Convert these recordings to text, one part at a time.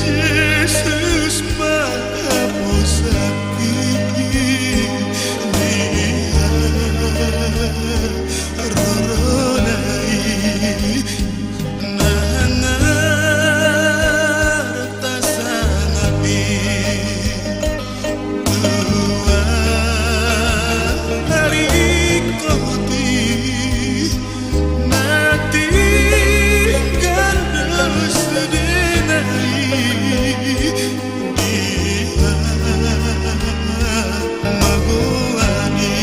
Yesus Maha Sakti, Dia Roronai Nangar Tasanabi Tuhan hari koti Nati Gandus Denai Dia Magoani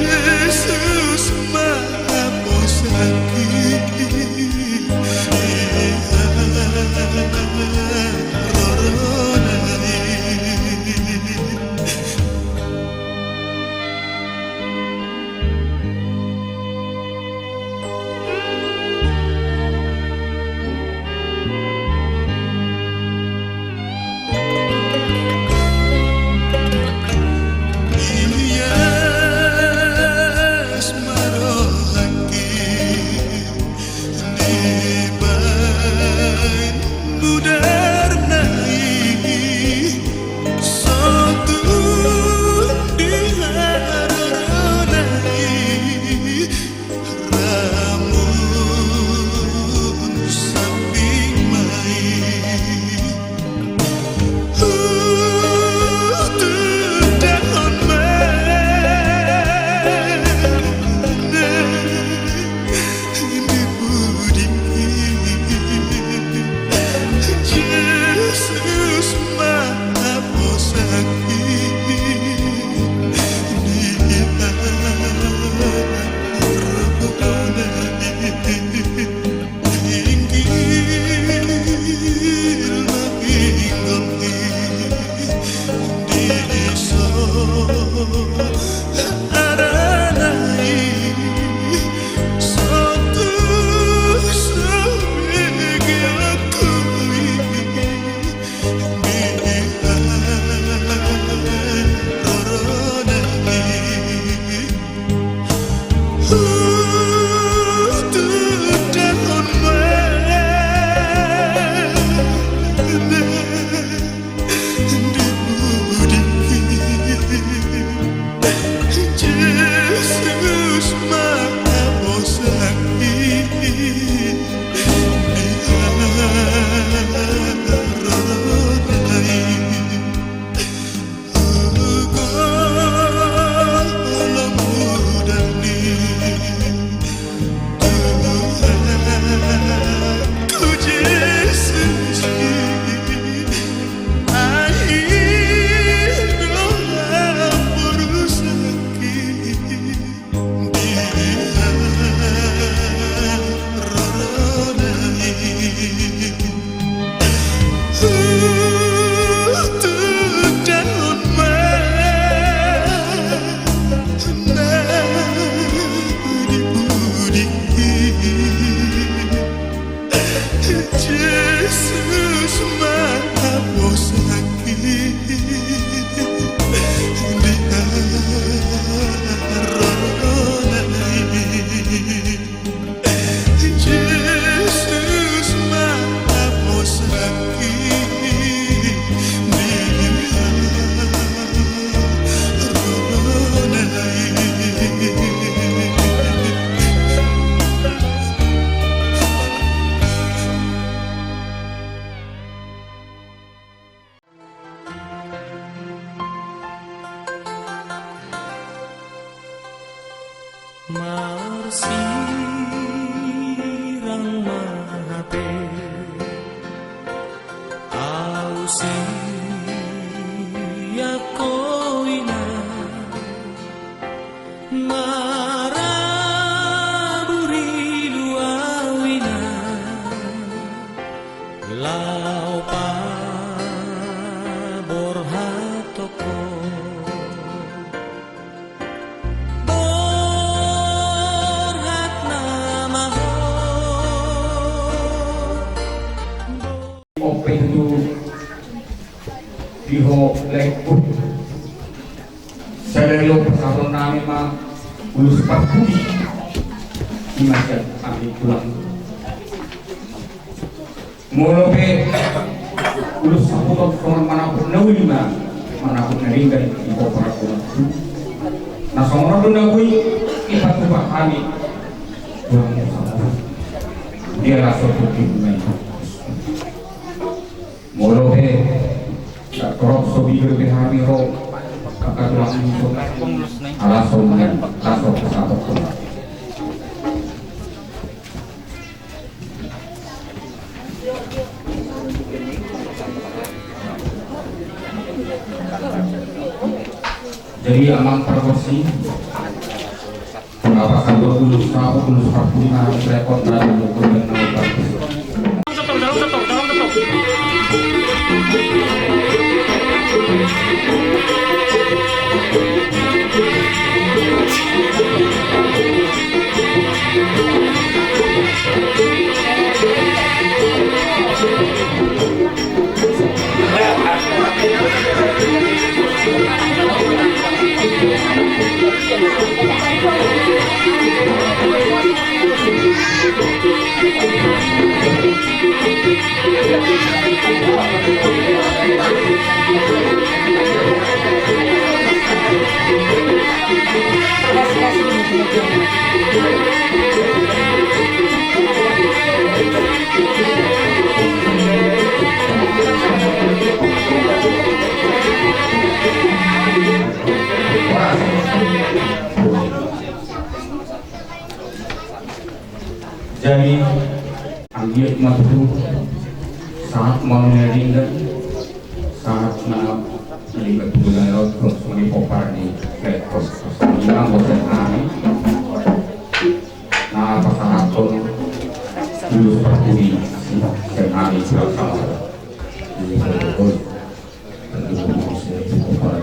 Yesus Maha Sakti, Yes Marohaki Dibain Budar Nai Sotu Diharonai Ramun Samping Mai Tudahon Yesus Maha Sakti, Dia Roronai Inggil Mabingoni Diso Aranai Sotu Samegi Akui Dia Roronai Tudahon Yesus Maha Sakti, Dia Roronai Golong mudani Tuhanku Yesus akhir doa Purusaki Dia Roronai Tudahon Yesus Maha Sakti, Dia Roronai Yesus Maha Sakti, Dia Roronai Marsirang mahape Ausia koina Maraburi luawina Laupa borhatoko penyu diho lekut sadari pasaro nami ma ulus parpudi imajan kami pulang mulu pe ulus saputong songon manapun nawilima manapun naringgan di kopara pulang nah songon pun nawui ipat ubah kami pulang saputong dia rasa putih mulu pe tak korok sobi lebih hari ro kakak tulang musuh alas sombong kasok kesatu pun jadi amang proporsi apakah berkulus tahu kulus kapuna repot dan ukur dan naik jadi Anggiat Matu saat mengeringkan saat melibat bulan laut terus menipopar di lekos yang bosan hari nah pasangatun dulu seperti ini dan hari selama jadi betul tentu bisa dipopar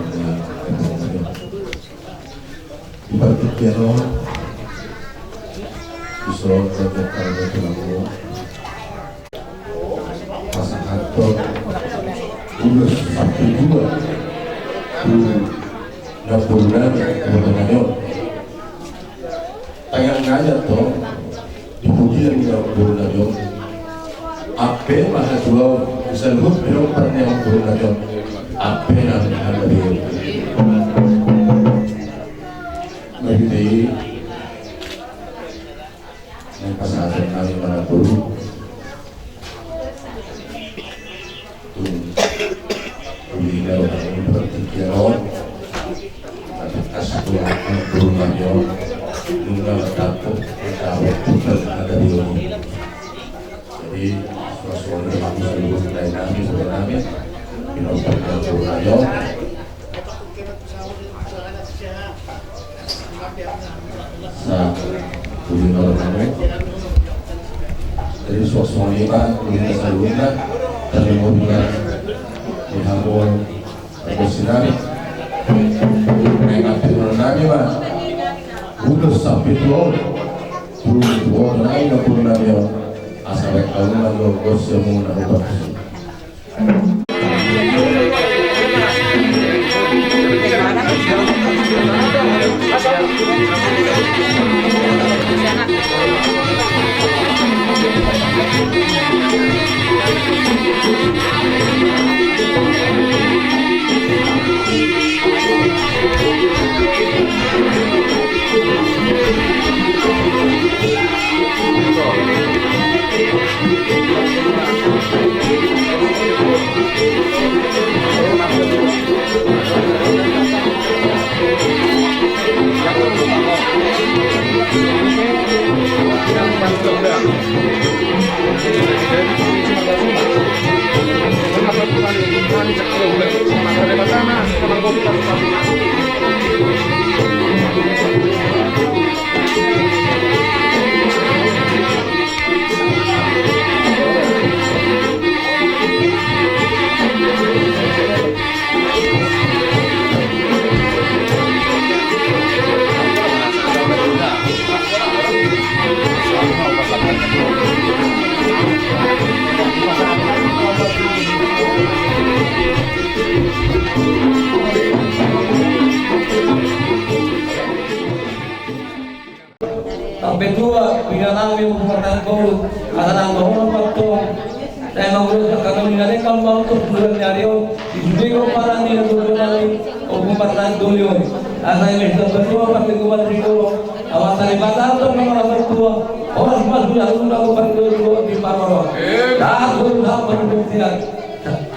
di batu kero Isro terdekat dengan pasang kantor udah sampai dua dapurnya kemudian tayang aja tuh dipuji yang dapurnya apa masa dua bisa lupa belum pernah yang dapurnya apa yang ada di lagi yang pasal kami mana dulu bila orang berpikiran ada asal turunannya juga takut tahu kita ada di sini jadi sesuatu yang harus dilakukan kami sebenarnya kita turunannya Budi Normanto dari suasana ini Pak Budi Salunga dan kemudian dihambur bersinar mengatur nami Pak udah sampai tuh dan ayo nami asal kalau nami bos yang mau nambah Thank you. namin umatang ko atanang bahon patto dahil mangulog kami nilay kang mau to bulan nyariyo hindi ko parang nila dulo namin o kung parang dulo asay may berdua pati kuwan dito awasan ibata to mga berdua orang mas punya tunda ko berdua di paroro aku dah berdua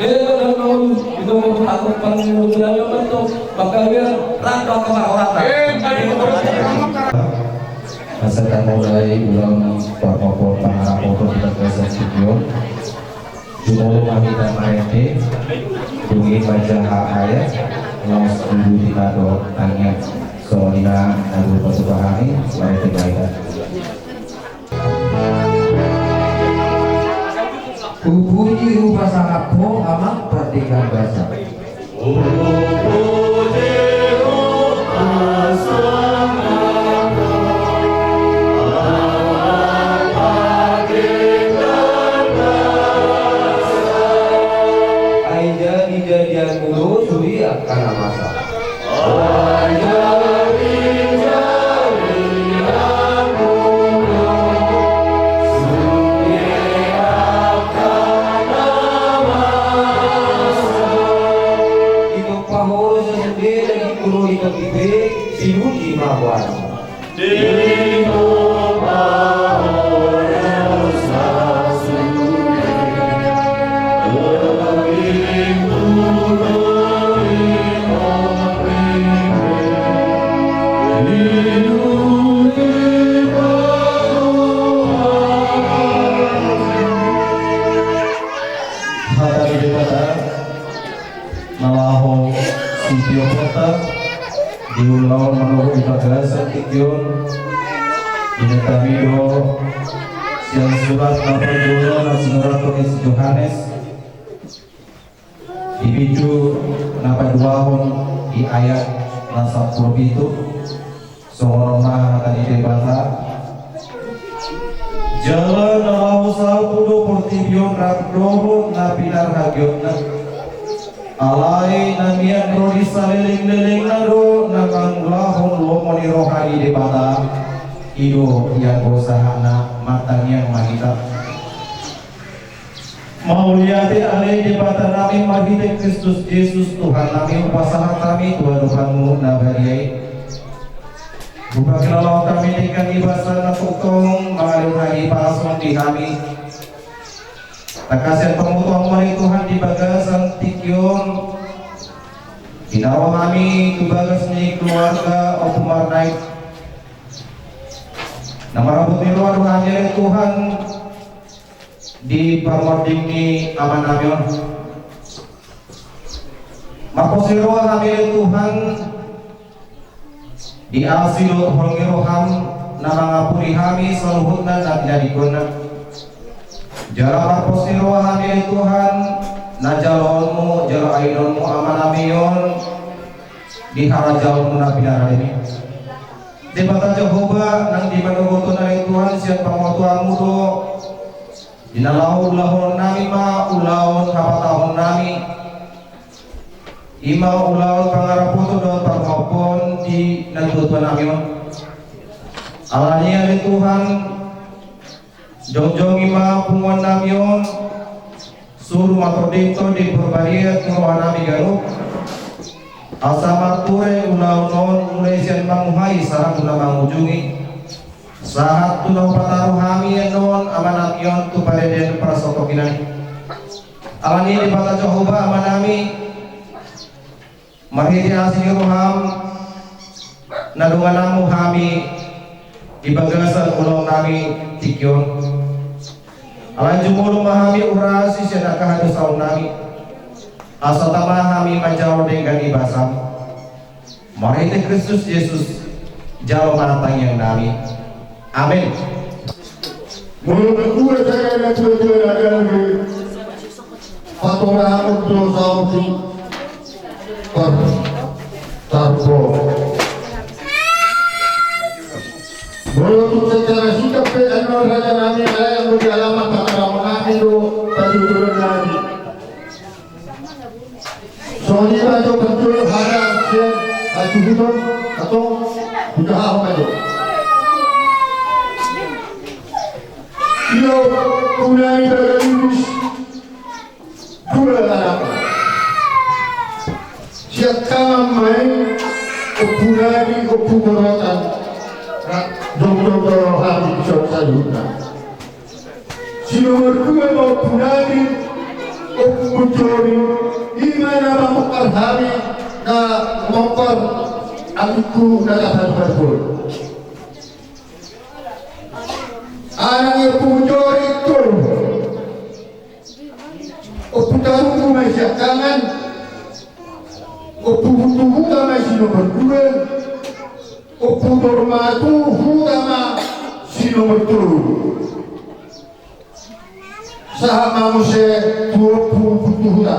itu aku panggil budaya betul maka dia rantau ke orang Masakan mulai ulang Pak Pangarap Foto di Bagasa Studio Jumolo Mamita Marente Dungi baca hak ayat Laos dulu di kado Tanya Soalina Aduh Pasubahani Marente Baida Puji rupa sangat po amat perdikan bahasa. Aja dijadian guru suri akan masa. Sinuji mawar Hatari Dewata Malaho Sintio Kota Diulau menurut Bagasa Tikyun Inetamido Siang surat Napa Jolo Nasurat Tunis Johannes Dibidu Napa Duahon Di ayat Nasab Purbitu Songroma Tadi Debata Jalan Nalahu Sapudo Portibion Rakdoho Napinar Hagyotna Alai namian rodi saliling-liling nado nakang lahon lomoni rohani debata ido yang bersahana matang yang mahita mauliati alai debata nami mahite Kristus Yesus Tuhan nami upasaha kami Tuhan Tuhanmu nabariai buka kelalau kami dengan ibasan nakutong mengalir hari parason di kami Takasian pemutuhan mulai Tuhan di Bagasan Tikyon Dinawa kami ke bagas ni keluarga Opumar Naik Nama rambut ni luar hanya Tuhan di Parmording ni aman namion Maposiro hanya Tuhan di Asilut Holngiroham Nama ngapuri kami seluhutna dan jadikuna Jala posiro hami Tuhan najalonmu jala aidonmu aman amion di harajalmu napidara ini debata Jehovah nang di manugoto na Tuhan siat pamotuanmu do dinalahu ulahon nami ma ulahon kapatahon nami ima ulahon pangaraputo do pangopon di nagutuan amion alania Tuhan Jong-jong ima punguan namion suruh matodito di perbariat nuruhan nami garuk asamature ulau-ulau mulai sian manguhai sahat tuna mangujungi sahat tuna pataruh hami non aman namion tu pareden prasotokinan alani di bata Jehovah aman nami mahiri asini roham nadungan namu hami di bagasan ulang nami Tikyon Alan jumulu mahami urasi senaka hadus tahun nami asal tamahami manjauh dengan ibasam Marite Kristus Yesus jauh manatang yang nami amin Mulu berdua saya ada dua-dua ada Fatura untuk sauti Tarbo Mulu secara sikap Anwar Raja Nami yang beri alamat Pakara Menami itu tadi turun lagi Soalnya itu betul ada siang Ajuhudon atau Budaha Hokajo dua anak. Siapa main opunani opumorotan dokter hari Sayuna. Si nomor dua opunani opumujori imana mamukar hari na mokor aku na kabar-kabar. Anak yang opumujori itu oputaruku masih kangen. Opu hutama sino berdua, opu normatu hutama sino berturu. Sahat manusia opu huta.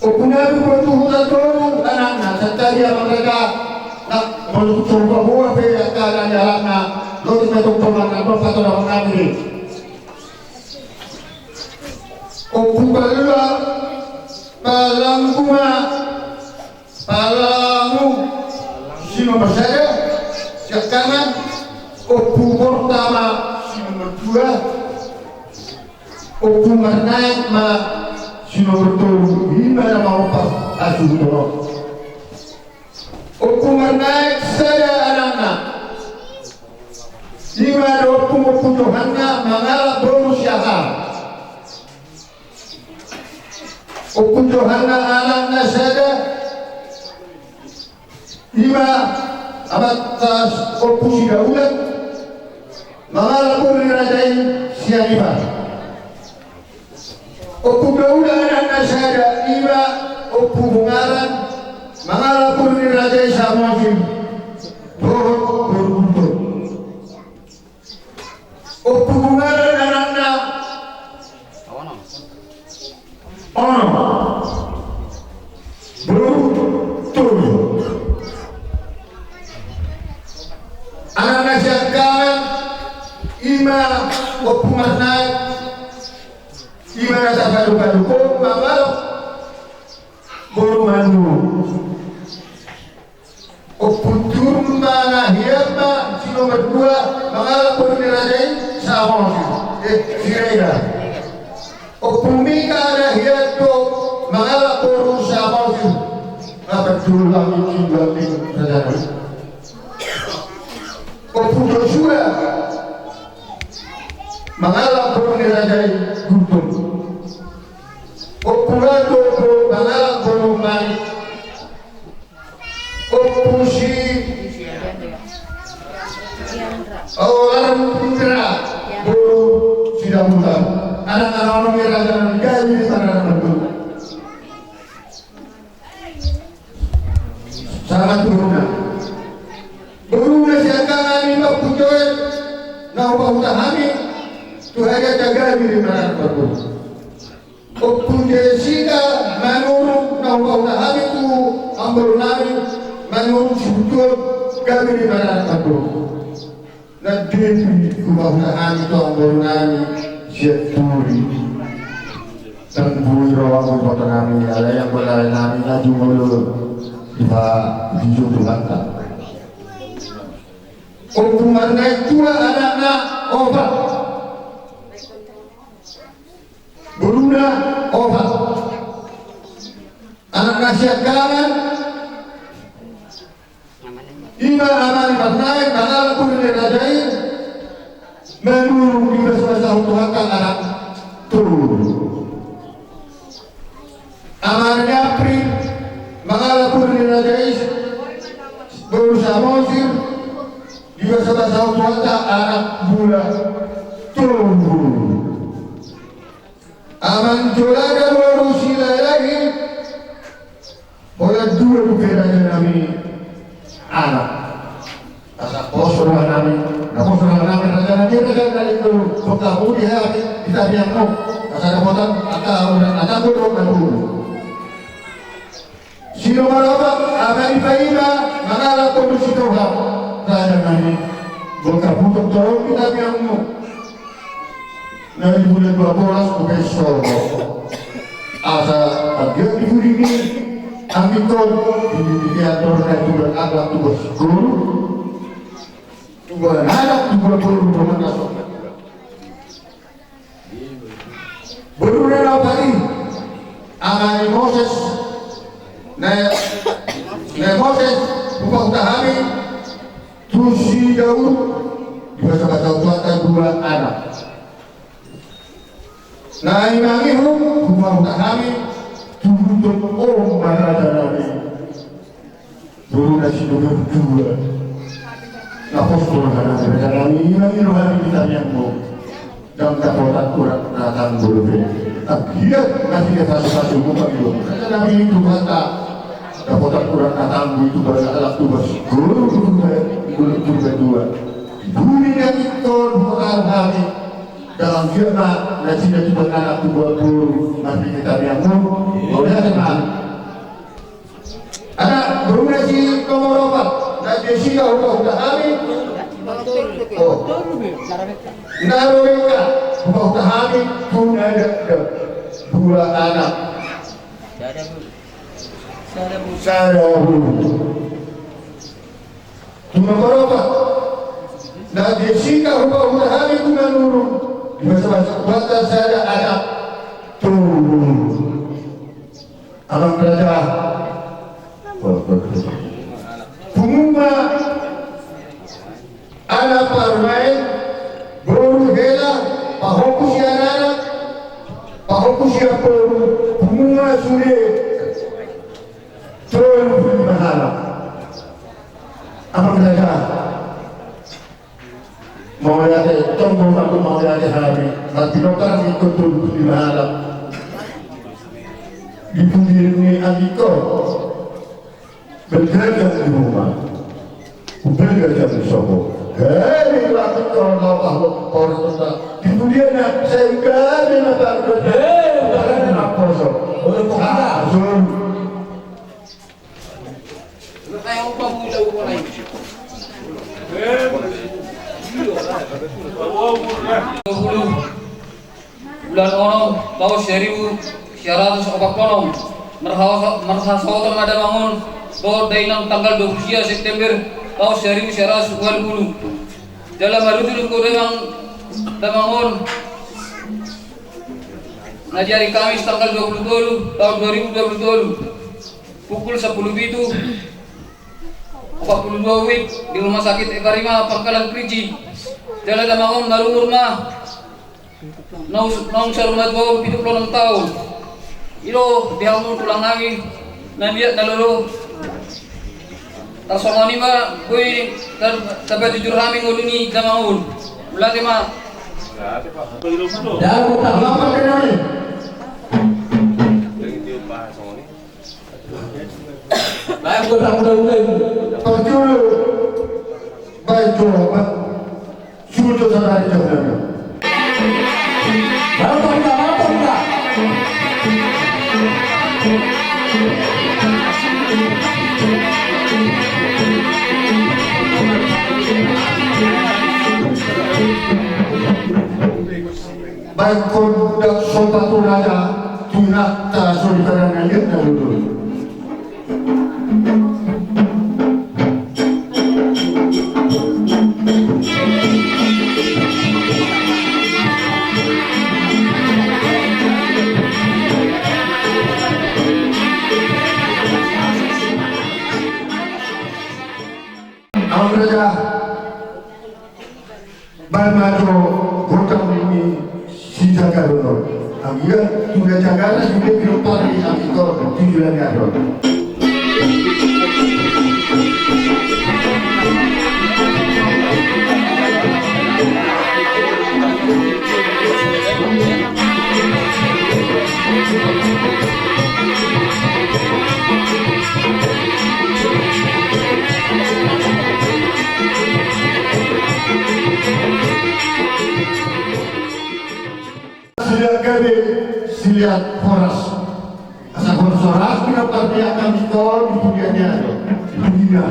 Opu nabi huta dulu anak-anak. Sentari mereka nak mencoba buah pihak keadaan jalannya. Lalu metok pemanah berkata orang nabi. Opu berdua. Palamu sino bersaya siap kanan opu pertama sino berdua opu menaik ma sino berturu gimana mau pas asuh dorong opu menaik saya anak-anak gimana opu Tuhannya mengalah bonus syahar Opu Johana anaknya saja lima abatas opu sidaulat mengalapur dirajain sianiba opu daulat anaknya saja lima opu bungaran mengalapur dirajain samosim bohong beruntut opu bungaran anaknya beruntun anak nasihatkan ima opungan naik ima nasa kadu-kadu mamal berumandu opuntur mana hiyama sino berdua mengalap berdirajain sama sirena opumika ada hiato mengalap urus sama itu akan tulang ini lagi terjadi. Opum Joshua mengalap berdirajain guntur. Opum Rato mengalap berumai. Opum si orang Indra baru sudah mulai. Anak-anak orang yang raja gaji di sana betul. Sangat beruna siakan ini nak pujoy, nak ubah kami, tu hanya jaga diri mana betul. Opun Jessica menurut nak ubah kami tu ambil nami menurut betul kami di mana betul. Nanti ubah kami tu ambil nami. Siapuri tembui rawang kota kami ada yang berlari kami laju mulu kita dijodohkan hukuman naik tua anak-anak obat beruna obat anak nasihat kanan ima aman naik tanggal pun dirajain menurut di masa Tuhan anak turun amannya April mengalapur di Rajais berusaha mosir di masa Tuhan anak bulan turun aman jolaga baru sila lagi oleh dua bukannya kami anak asal posorah kami raja dari itu kota Budi kita biarkan asal kota ada bodoh dulu sino maraba akan ibaima mengalah kondisi Tuhan raja kami kota Budi tolong kita biarkan dari bulan 12 besok asal agak di Budi ini kami tahu di teater itu beragam tugas guru bukan anak bukan masuk Beruna na pagi amani Moses na Moses upang tahami tusi Daud di masa-masa tuatan dua anak. Na inangihum upang tahami turutun marada nabi. Beruna si Daud dua. Napos ko na kami inangihum hari kita yang mau. Dan dapat kurang datang berbeda. Akhirnya masih kita satu bukan itu. Karena Nabi itu kata dapat kurang datang itu adalah tugas guru kedua. Dunia itu bukan kami dalam firman dan tidak kita anak dua guru Nabi kita yang oleh teman. Anak berumasi komorobat dan jessica udah kami. Oh, naroweka bahwa pun ada dua anak. Sadabu. Cuma berapa? Nah, jika bahwa pun nurun di masa-masa batas ada anak turun. Abang belajar. Pengumumah anak parmain baru hela pahoku si anak pahoku siapa bunga sudah terlalu mahal apa belajar mau lihat tombol aku mau lihat hari nanti dokter ikut terlalu mahal di ini adiko berjaga di rumah berjaga di sobo. Hei, lagi kalau bahwa orang tua itu dia nak sehingga dia nak berdoa. Hei, nak poso. Orang tua. Tayo pa mula ko na yun. Bulan ono tahu seribu syaratus opak konom merhasotan ada bangun bahwa dainang tanggal 23 September tahun 1920 dalam hari itu memang bangun ngajari Kamis tanggal 27 tahun 2022 pukul 10 itu 42 WIB di Rumah Sakit Ekarima Pangkalan Kerinci jalan bangun baru rumah nong sarumah 26 tahun ilo dihamu tulang lagi nandiat nalolo tasongoni ba boy tabat jujur haming uluni damaun ulati ma Dah aku tak lama kena ni. baik aku tak mudah-mudah Pacul baik tu apa? Suruh tu sana dia jaga. apa enggak Baik kau dah sobat tu raja, tu nak tak saudara ngajak dah dulu. Awak raja, baik maju hutang ini si jaga dulu. Dia sudah jaga lah, dia berupaya di Amerika tujuan ada. Siliat horas, asal horas kita perlihatkan di tol di dunianya, di dunia.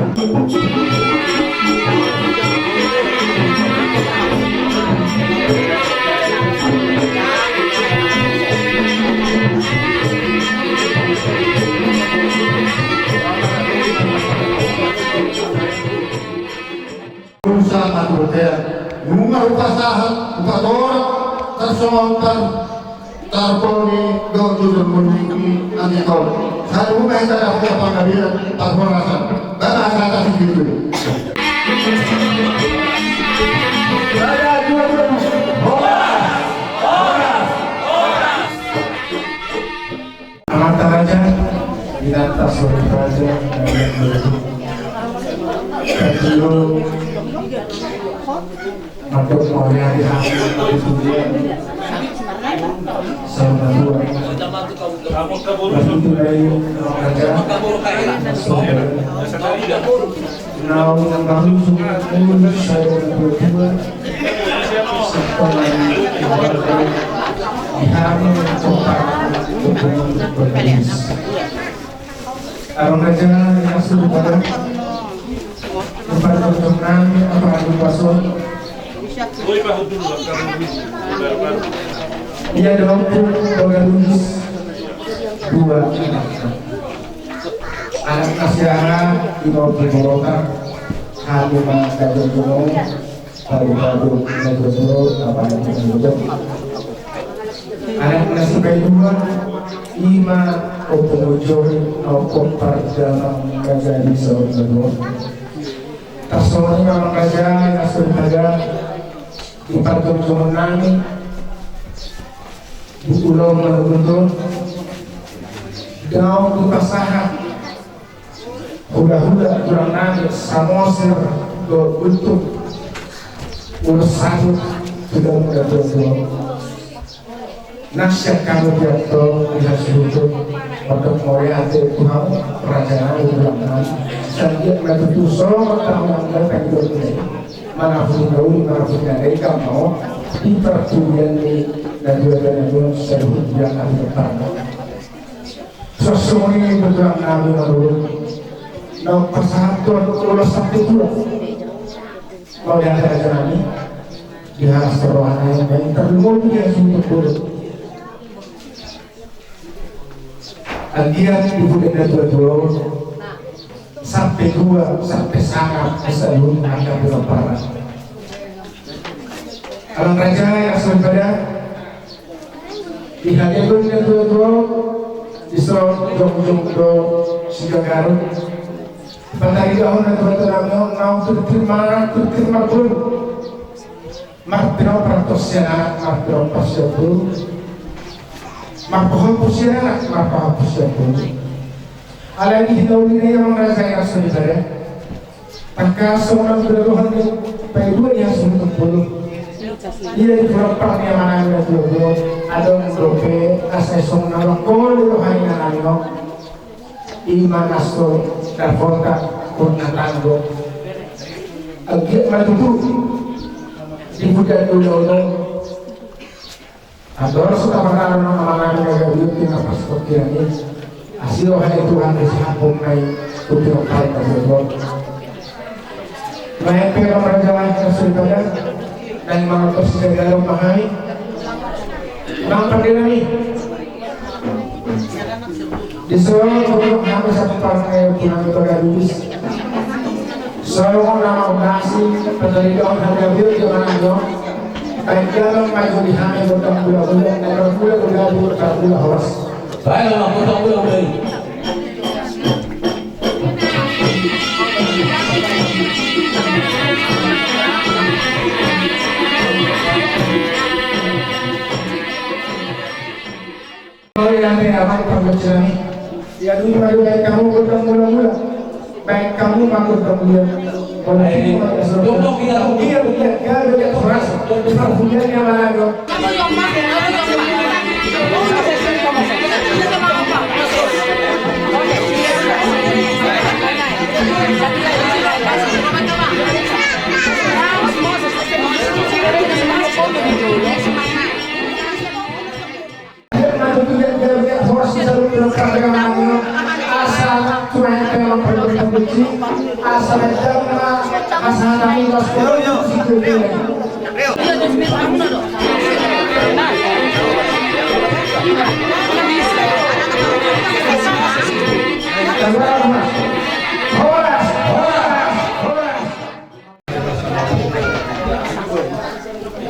Usaha manusia, rumah usaha, orang tersombong Tarponi do jujur meniki amikol. Satu main cara punya pengadilan tarponasan. Bahasa atas itu. Amata Raja, Dinata Suri Raja, Kecil, Matuk Maulia di hati, sama dua. Lalu dari Raja, Nau yang baru sudah saya berdua, setelah dihami mencoba berbalis. Arung Raja yang sudah pada tempat berkenang apa adu pason. Ia dalam pun bergalus dua anak Asyara di bawah Borotan hanya mengkaji gunung baru-baru negoro apa yang menunjuk anak nasi kedua lima opungujur maupun perjalanan kerja di seluruh negara tersoalnya kerja nasib kerja di partur kemenangan di pulau Maluku daun di pasahan hula-hula kurang nangis samosir untuk urus satu sudah mudah berjuang nasihat kamu biarto lihat sudut untuk moriate Tuhan perjalanan ulangan dan dia menuju semua tahun yang berikutnya manapun gaul manapun yang kamu di perjuangan ini dan juga dengan seluruh yang akan bertambah sesuai berjuang nabi menurut nah persatuan ulas satu dua mau diangkat aja nanti di haras perlawanan yang terlalu dia sungguh buruk agian ibu dan dua sampai dua sampai sangat selalu menghadap berlebaran alam raja yang sebenarnya dihadirkan dan dua Islam jom do siga garut pada tahun dan tahun nau terterima pun martiro pratosya martiro pasya pun marpohon pusya marpohon pusya pun ala ini tahun ini yang merasa yang sebenarnya maka semua berdoa di payudara yang sudah terpuluh ia di berapa yang mana yang dulu ada mendope asai semua lokal itu hanya nanya iman asal terfoto punya tanggo agak matu di budak dulu ador sudah mengenal nama yang begitu apa seperti ini hasil hanya Tuhan disambung naik untuk kali tersebut banyak orang berjalan ke surga dan mengutus segala pahami nampak dia ni di seluruh nama satu partai yang kita lulus seluruh nama nasi penelitian harga diri jangan ada baik dalam maju di hami bertambah-bulan dan bertambah horas baiklah bertambah-bulan ya dulu baik kamu bertemu mula-mula baik kamu makhluk kemudian untuk kita dia keras hujan yang mana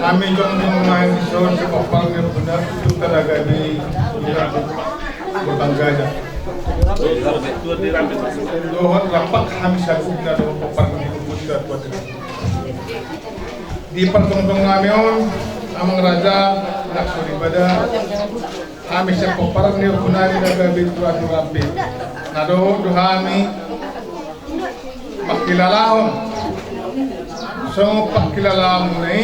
Kami jom main zon sepopang yang benar itu tenaga gabi berbangga. Dohon rapat kami sakuna do papar ni kubuta buat. Di pertong-tong ngamion amang raja nak suri pada kami sa papar ni kunani na gabi tuat rapi. Nado kami pakilalaon. So pakilalaon ni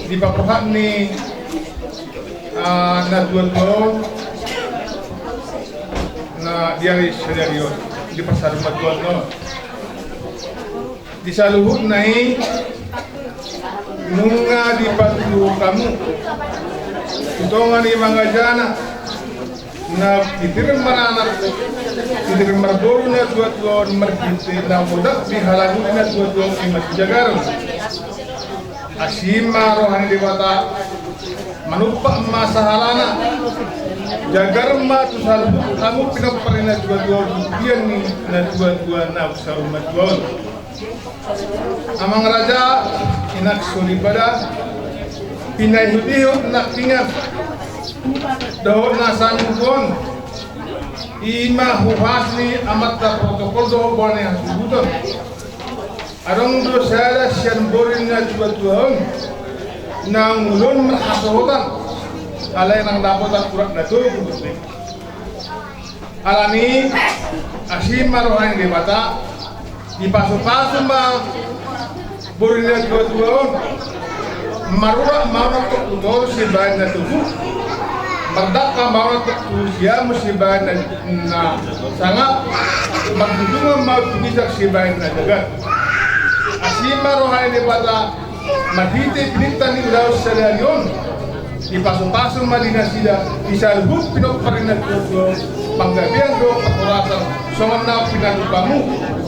di papahan ni na dual na diari sederio di pasar matuan no di saluhut nai nunga di patu kamu utongan ni mangajana na ditirim manana ditirim marboru na tuan markite na mudak di halagu na tuan imat jagar asima rohani dewata manupak masahalana jagar ma tu salu kamu pinaparina dua-dua bian ni na dua-dua na usaha matuan amang raja inak suri pada pinai hudiut nak tinggal doh nasan pun ima huhasni amat protokol doh bone hasubuton arong do saya sian borin na dua-dua nang ulun merhasotan alay nang dapat ang kurak na ito alani asim marohan di bata dipaso-paso ma burinat dua-duaon marura mauna tukudor si bayan na tubuh mardaka mauna tukusya mo si bayan na sanga magdudungan mautubisak si bayan na dagat asim marohan di bata maghiti pinita ni Ulaw sa Leon ipasok-pasok malina sila isalubog pinagparinag ko panggabihan do paturasan songan na pinalupamu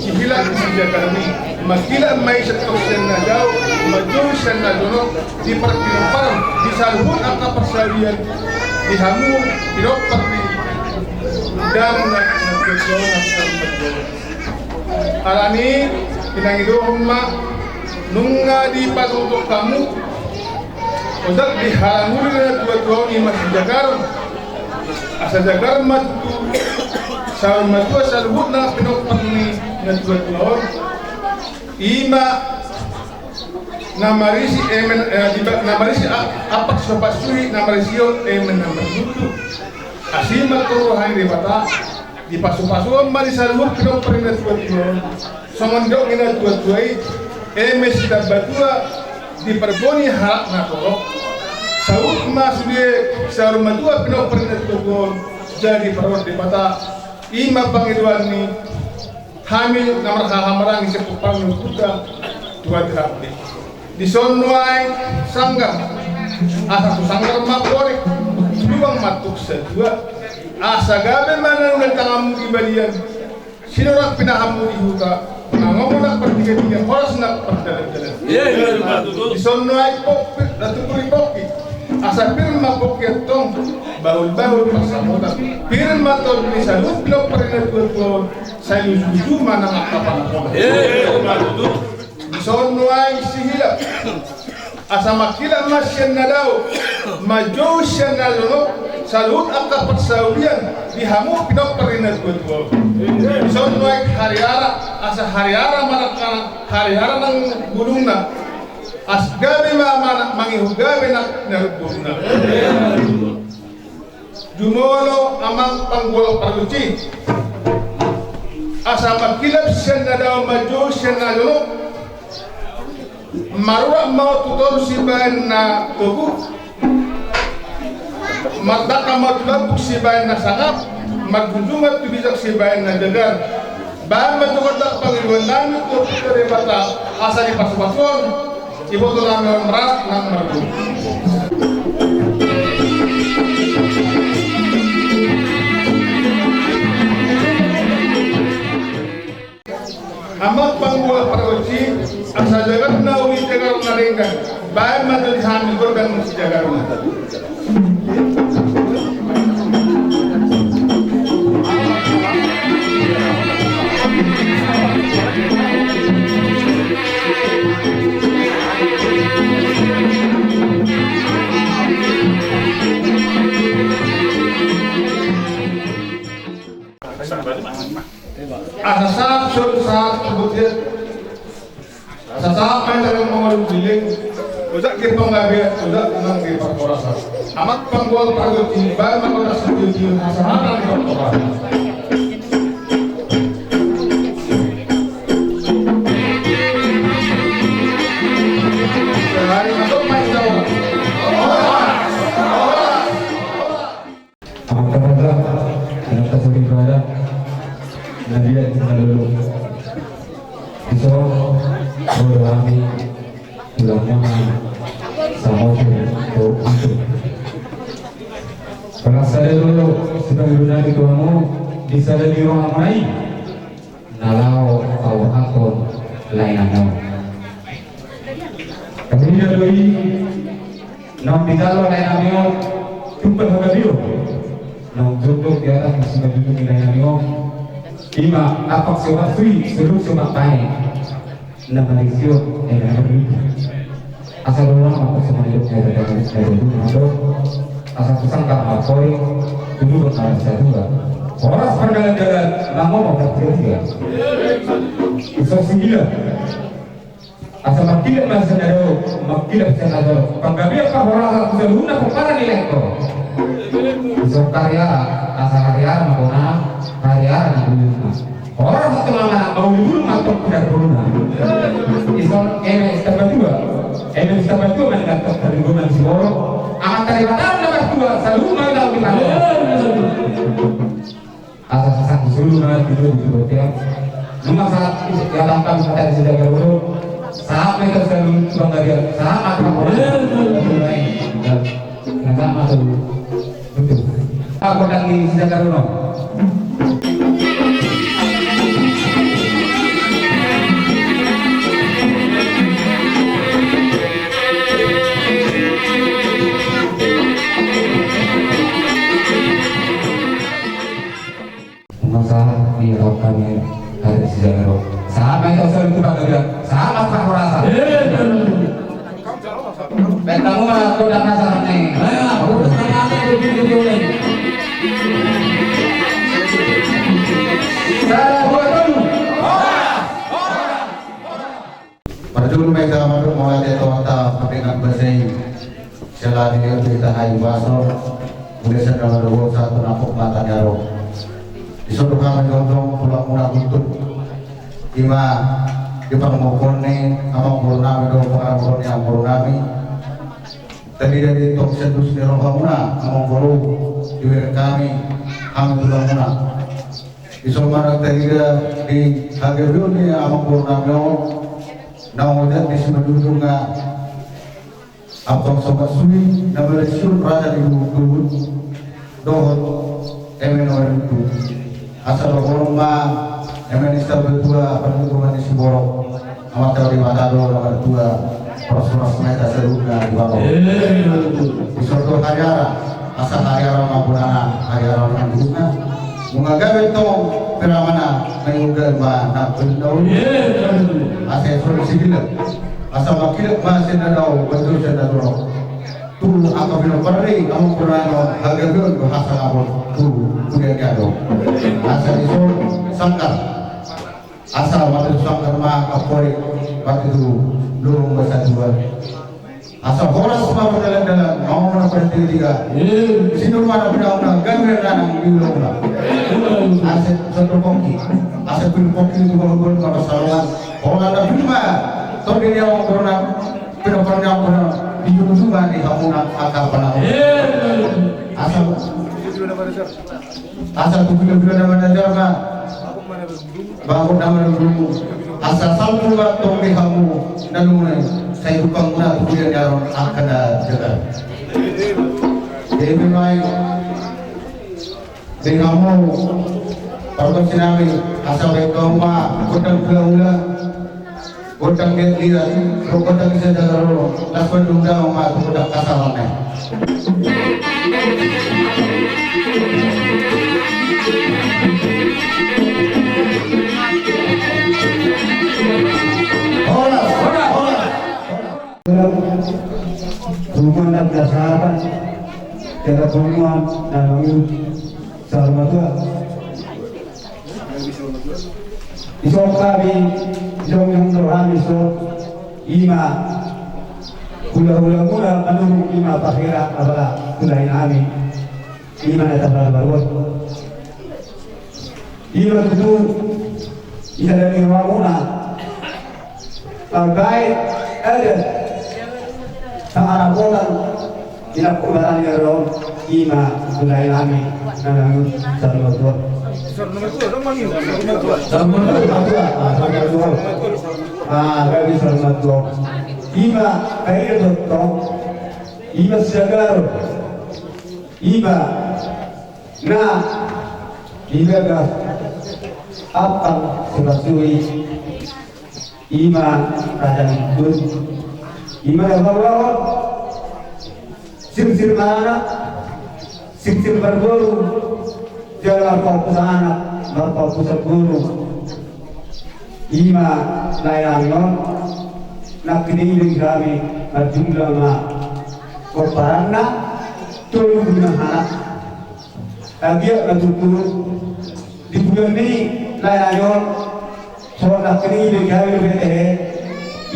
ihilang siya kami magkila may sa kausen na daw madyong siya na dono di parang isalubog ang kapasawian ihamu pinagpari dan nagkagawa ng sarmadyo alani pinangidohong ma nung di patutok kamu udah dihalanguli na dua-dua ni masih jagar asa jagar matu sal matu salubut na pinokpan ni na dua-dua ima namarisi emen namarisi apak sopasui namarisio emen namarutu asima turuhan di bata di pasu-pasu mari salubut pinokpan na dua-dua somondok ina dua-dua emes dabatua di perboni hak na to saud masudi sa rumadua pinopernet to jadi perawat di mata ima pangiduan ni hamil namar hamarang sa pupang nututa dua terapi di sonwai sanggam asa tu sanggar makorek luang matuk sa dua asa gabe mana ulang tangamu ibadian sinorak pinahamu ihuta ngomong nak pertiga-tiga horas nak perjalan-jalan. Di sono ay poki, natupuri poki. Asa pirma poki atong bahul-bahul pasamutan. Pirma tol ni salut lo perinat betul. Saya lucu mana ngakapan. Di sono ay sihila. Asa makila masyan na daw. Majo siya na lunok. Salut ang kapagsawian. Dihamu pinaperinat betul. So nuai hariara asa hariara manakana hariara nang gunung na asgabe mana mangihugabe nak nerubung na jumolo amang panggol paluci asa makilap siya na daw maju siya na lunok marura mau tutor si bayan na tubuh mardaka mau tulabuk si bayan na sangap magdudungat tubisak si bayan na dagar bahan matukatak Panginoon namin ito dari bata asa di pasupason iboto namin merat ng margo amat panggual paroci asa jagat na uli jagar na ringgan bahan matulihami korban si jagar na asa saat sebutnya asa saat main dalam mengalami bilik udah kita mengabiat udah menang di perkorasa amat panggual panggual tiba maka tersebut di masyarakat di perkorasa sehari masuk main jauh Kenapa sering berada Nabi lalu so berami ulama sama itu kalau saya dulu sedang berada di kamu bisa di rumah mai nalau atau aku lainnya kemudian doi nam bidalo lainnya jumpa dengan dia nang duduk di atas masih duduk di lainnya ima apa sebab sui seluruh sebab baik na Malaysia yang berbeda asal orang apa semua hidup dari dulu atau asal kusangka apoi dulu benar saya juga orang perjalanan nama mau terjadi iso sembilan asal makilat masih ada makilat masih ada panggabi apa orang asal sebelumnya perkara nilai itu iso karya asal karya makona karya dulu orang satu lama mau dulu atau tidak dulu iso tambah dua mendapat dari guna si boro amat terlibat tambah dua selalu mau tahu kita asal sesat dulu nanti itu tiap cuma saat ya tampak kata di sejajar dulu saat mereka selalu bangga dia saat apa orang nggak sama tuh betul aku lagi sejajar dulu masa di kami ada sejarah roh sama itu selalu itu bangga bilang sama tak merasa betamu aku udah merasa nih aku udah tanya begini saya buat dulu pada dulu mereka masuk mulai dari kota peringkat bersih selagi kita hayu basor mulai sedang ada satu napuk mata darah disuruh kami gondong pulang murah untuk ima di pangmokone amang purnami do pangmokone yang purnami tadi dari tok sedus di rohamuna amang puru diwer kami pulang murah disuruh mana tadi di hageru ni amang purnami namudian di semedudunga abang sobat sui namanya sur raja di bukut dohon emenoren itu asal rumah minister berdua perhubungan di Siboro amat teori Matado nomor 2 pros mereka seruga di bawah di suatu hariara asal hariara maupun anak hariara yang diguna mengagawe tong peramana mengugal nak bendau asal solusi gila asal makilat masih nadau betul saya nadau tu apa bila pergi kamu pernah harga bil bahasa kamu tu kemudian kado asal itu sangkar asal waktu sangkar mah kapolri waktu itu belum bahasa dua asal horas semua berjalan mau mana berhenti tiga sini rumah ada bidang ganwer dan bilang asal satu kongki asal pun kongki itu kalau kalau saluran orang ada lima tapi dia orang pernah pernah hidup juga di kampung akal pernah asal tujuan nama najarna bangun nama dulu asal salju waktu di kamu dan mulai saya tukang guna kemudian jalan akan jaga jadi memang di kamu perlu sinami asal baik rumah kodang gula kodang dia kodang bisa jaga dulu lakukan dunda rumah kodang kasalannya rumah dan dasar cara rumah dan salamatua Isok kami, isok yung rohani so ima hula-hula mula menurut ima pakhira abala hulain ami ima na tabar-barot ima itu isa dari muna terkait ada sa arabolan inakubaran niya ron ima hulain ami nanang sarmatua gabi sarmatua ima kaya dotto ima siagar ima na ima ga apa sebasui ima radang dun ima ga bawa sim mana sim berburu jalan fokus anak berfokus guru ima layangon nak kini kami berjumlah ma koparanna tolong guna anak lagi bertutur di bulan ini layangon so nak kini kami bete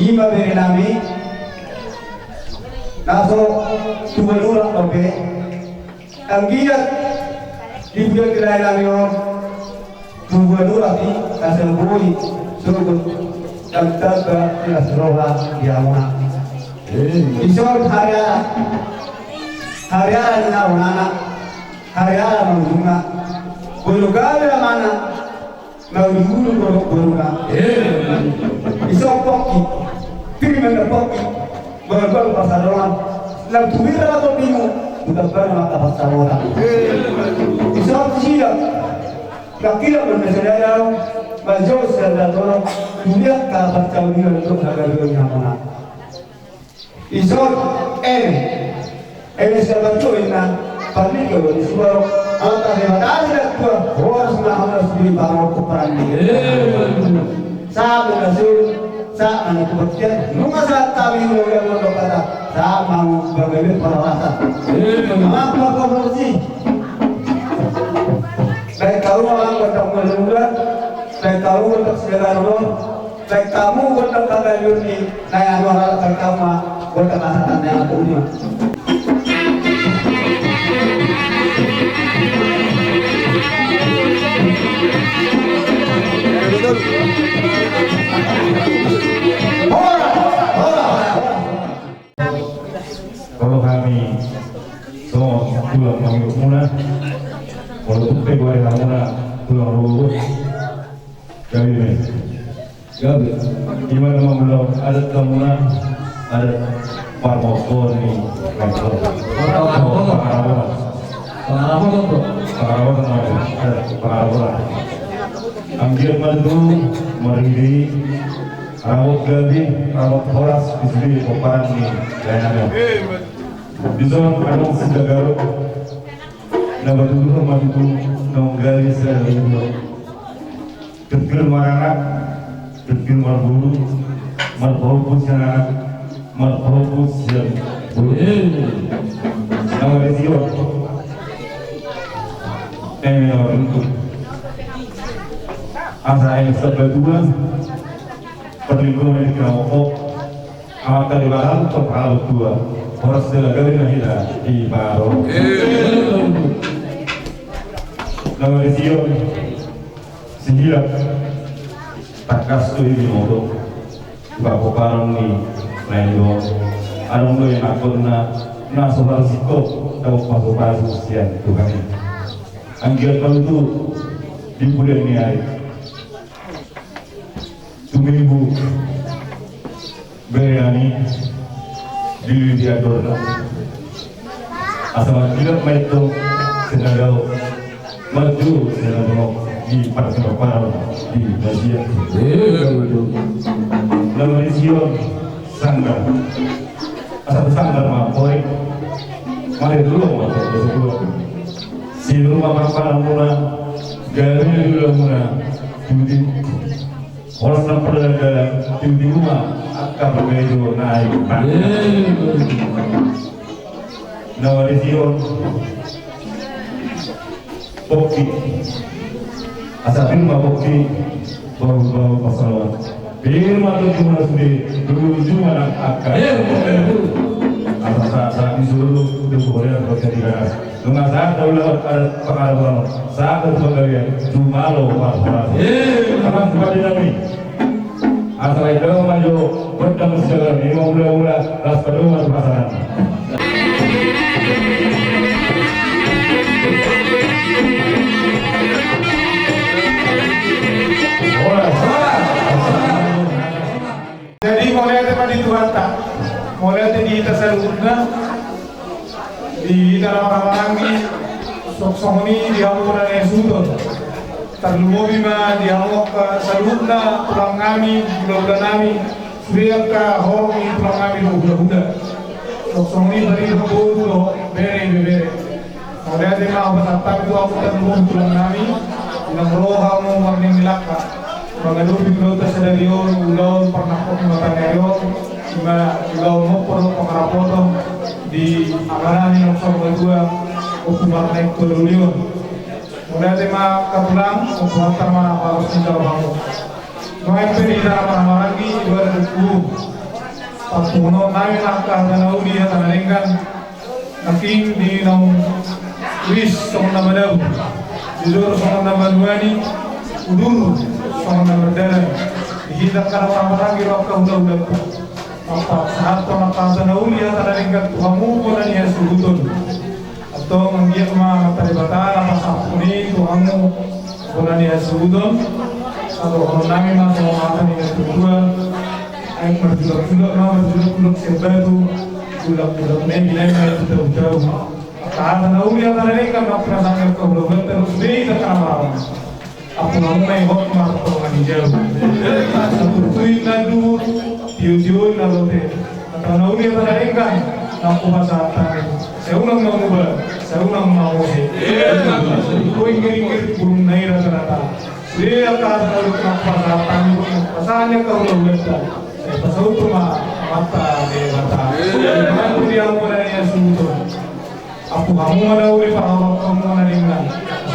ima berenami naso tubalura tope anggiat di bulan layangon tubalura ti kasih bui suruh dan taga tidak seroha diawana. Isor karya nawana karya mengunga bulu kali mana mengungu bulu isor poki pilih mendapoki berbagai pasaran lalu tuira atau bingung bukan mata pasaran isor siap kakira bermeseraya Majos dan dorong dunia kabar cawir untuk harga mana. Isor sebantu ina panik kalau disuruh antara lewat ada dua orang harus beli barang kuperan ini. Saat mengasul saat menikubatkan nunga saat kami mulai kata saat mau bagaimana perawatan. Apa kondisi? Baik kalau orang bertemu dengan baik kamu untuk segala orang, baik kamu untuk kata yuni, naya orang terkama untuk kata yang punya. Kalau kami semua pulang kami mula, walaupun Februari mula pulang dulu. Gabi, gimana mau belum ada temuan ada parpol nih, pengaruh ada pengaruh. Anggir madu, meridi, rawat gabi, rawat horas di sini koparan nih, lainnya. Di zona ada sudah garuk, nama dulu madu nonggali selalu. Tegel maranak, tegel marburu, marfokus yang marfokus yang nama desio, untuk asa yang seberdua perlindungan di kelompok akan dibahas untuk hal dua orang selagari nahida di baru nama desio sehingga takas tu ini modo bapak parang ni lain anong lo yang aku na soal siko tahu masuk baru usian tu kami anggil kalau tu di bulan ni hari tu minggu berani di diador asal tidak main tu senadau maju senadau di partai di Malaysia. Malaysia sanggar, asal sanggar mapoi, mari dulu mapoi. Si rumah parang muna, gaya dulu muna, tiba orang nak perdagangan, tiba rumah akan berbeza naik. Malaysia, Poki. Asal rumah bukti bawa pasalon. Firman Tuhan sendiri berujung anak akar. Saat disuruh untuk boleh berketika. Dengan saat daulah ada pengaruh saat berpengalaman cuma lo parah. Karena seperti kami. Asal itu maju bertemu segala ini mula las pedoman pasaran. Jadi mulai ada di Tuanta, mulai ada di Tasalurna, di dalam Ramangi, Soksoni di Hamuna Nesudon, Terlumobi ma di Hamok Salurna, Pulang Ngami, Pulau Nami, Suriaka Hormi, Pulang Ngami, Buda. Soksoni dari Hambudo, bere. Mulai ada ma Batatap itu aku Terlumobi Pulang Ngami, Pulang Rohamu Magni Milaka. Mengadupi pulau Tasadarion, ulau pernah kok matangerion, ulau mo perlu pengarapoto di agaran yang sama dua hukuman naik kerulion. Mulai tema kepulang, hukuman terma harus tinggal bangun. Mulai dari dalam lagi 2010, Papuno naik langkah dan audi yang tangan naking di nau wis sama nama dabu, jujur sama nama dua ni udur. Sama berdarah dihidangkan orang-orang di roka udah apa saat penakasan ulia tadaringkat Tuhanmu dan ya sugutun atau menggiat mah taribatan apa sapuni Tuhanmu dan ya sugutun atau orang nami mah sama makan yang kedua aing berjulak-julak mah berjulak-julak sebatu julak-julak nilai yang jauh-jauh saat ulia tadaringkat mah perasaan kebulugan terus dihidangkan orang aku mamai hok marto manijau satu tuin nadu tiuj nalote atau nauli tadaringkan aku masa tani saya ulang mau kau ingin burung naira terata dia akan lalu masa tani pasalnya kau lalu saya pasau cuma mata aku dia mulai suntuk aku kamu ada uli para kamu naringkan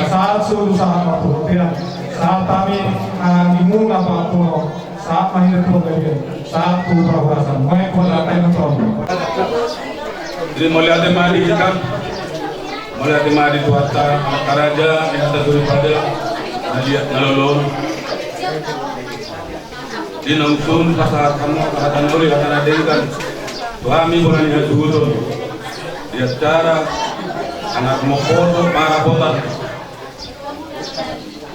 saat sudah sangat berhubungan saat kami angimu apa pun saat mahir keluarga saat tu perwasan mai kuala time from Jadi mulai ada madi kita mulai ada madi Tuata Karaja yang ada daripada Nadia Nalolon di nongsun pasar kamu akan oleh akan adenkan suami bulan yang dulu di acara anak mokoto para botak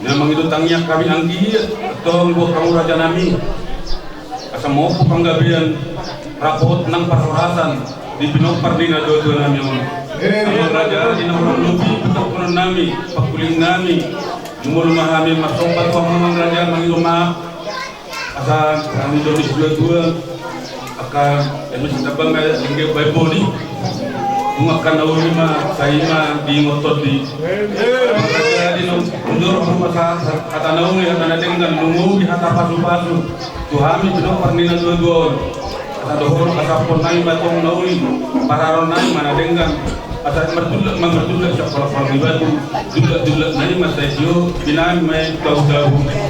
memang itu tangnya kami anggi atau buat kamu raja nami asal mau penggabian rapot nang parorasan di pinok pardina dua nami kamu raja di nomor lebih untuk pun nami pakuling nami umur mahami masuk patuh memang raja mengilu maaf asal kami domis dua akan kami sedang bangga hingga baik bodi mengakan awal lima saya di ngotot di raja di mundur masa kata naung ya kata dengan nunggu di hata pasu Tuhami pinok pernina dua kata dohor kata pun naik batong nauli pararon naik mana dengan kata mertulak siapa orang batu dulak naik masa itu binang main tahu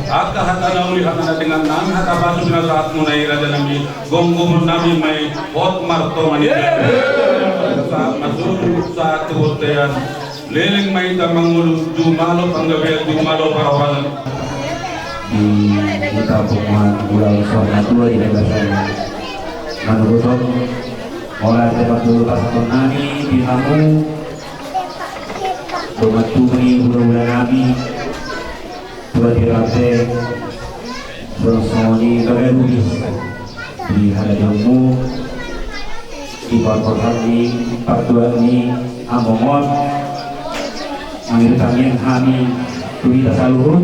aka hata nauli kata dengan nami hata pasu bina saat munai raja nami gong nami main hot marto mani saat masuk saat kehotean leleng main tamangul jumalo panggabel jumalo parawan di kampung Pulau Sorna tua di Negara Manugoson mulai tempat dulu pasal nani di Hamu Domatuni bulan Nabi dua dirate bersoni Gagalugis di Hadajumu di Porposan di Partuan di Amomon mengirimkan yang kami Tuhi Tasaluhut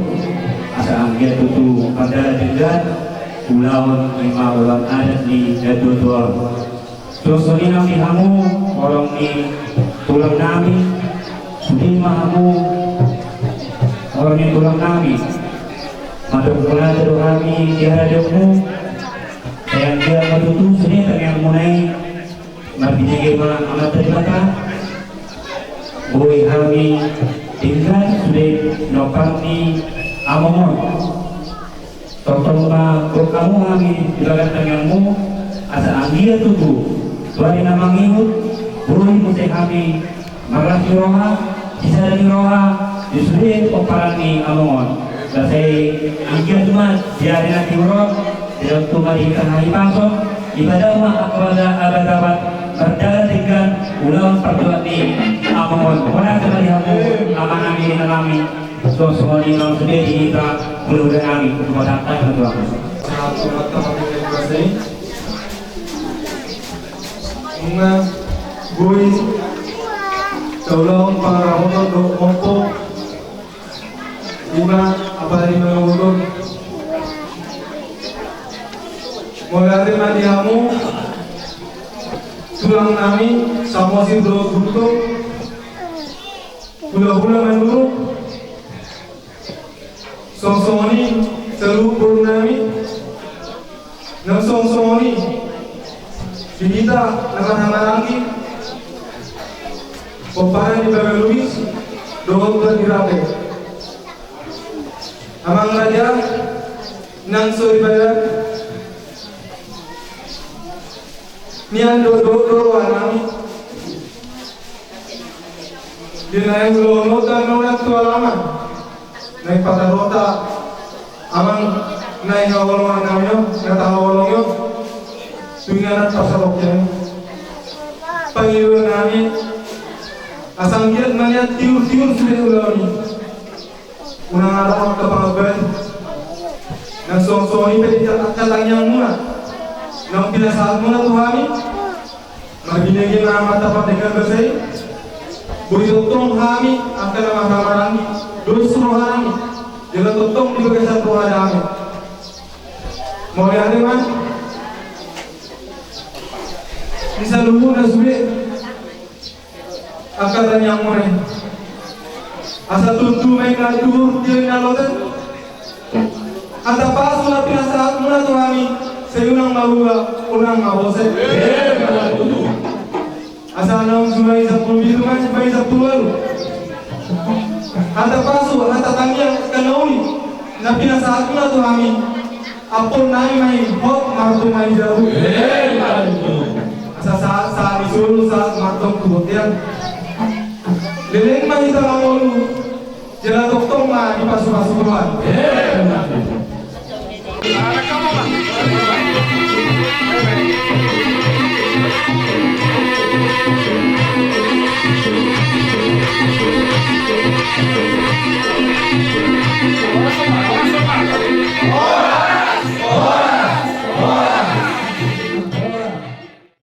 asa anggia tutu pada dengan pulau lima ulang adat di Datutuar Sosoni nang di Hamu orang di tulang nami di Mahamu orang di tulang nami maduk pula teduh kami di hadapanmu yang dia matutu sini yang mulai mabijigi ma amat teribata boy kami tinggal sudah nopang di Amomon kamu kami ibagat tanganmu asa anggia tubuh tuari namang imut burung putih kami marah roha bisa dari roha disuruh oparani amongon dasai anggia cuma diari nanti urut tidak cuma di tengah pasok ibadah mah kepada abad-abad berjalan dengan ulang perbuatan di amongon pada kembali kamu aman amin alami so semua di dalam sendiri kita perlu kami untuk mendaftar ke aku. Selamat datang Mga buhay Taulang para hoton do opo Lima abadi mga hoton Magari madihamu Tulang nami Samosi bro gusto Hula-hula menurut Song-songoni Seluruh nami Nang song-songoni Kita naman-hamarangi Pamparan di Bebe Luis Doon berdirape Amang Raja Nang suri bayan Nian do anami Dinaing lonotan nunat tualaman Naik patarota Amang naik awal-awal namanya Ngatawalongyo Tunganan pasaloknya Pangiliwan namin Asang giat melihat tiur-tiur sudah ulami Unang alam ke pangabad Nang song-songi pwede katangnya muna Nang pinasaat muna tuhami Magbinigyan na mata patikan basay Buri totong hami Akan na mahamarangi Dulu suruh hami Jangan totong di bagasan tuhan kami Mau lihat man Bisa luhu na sulit Akatan yang mulai Asa tuntu may ngadur Dia nalotan Ata pasu na pinasaat muna to kami Sa unang mahuwa Unang mabose Asa nang sumay sa pulbido man Sumay sa pulwalo Ata pasu Ata tangyang kanauli Na pinasaat muna to kami Apol namin may hot Marto may jabu Sa isul sa martong kubutian Lilin mahita ngawolu Jala toktong di pasu-pasu keluar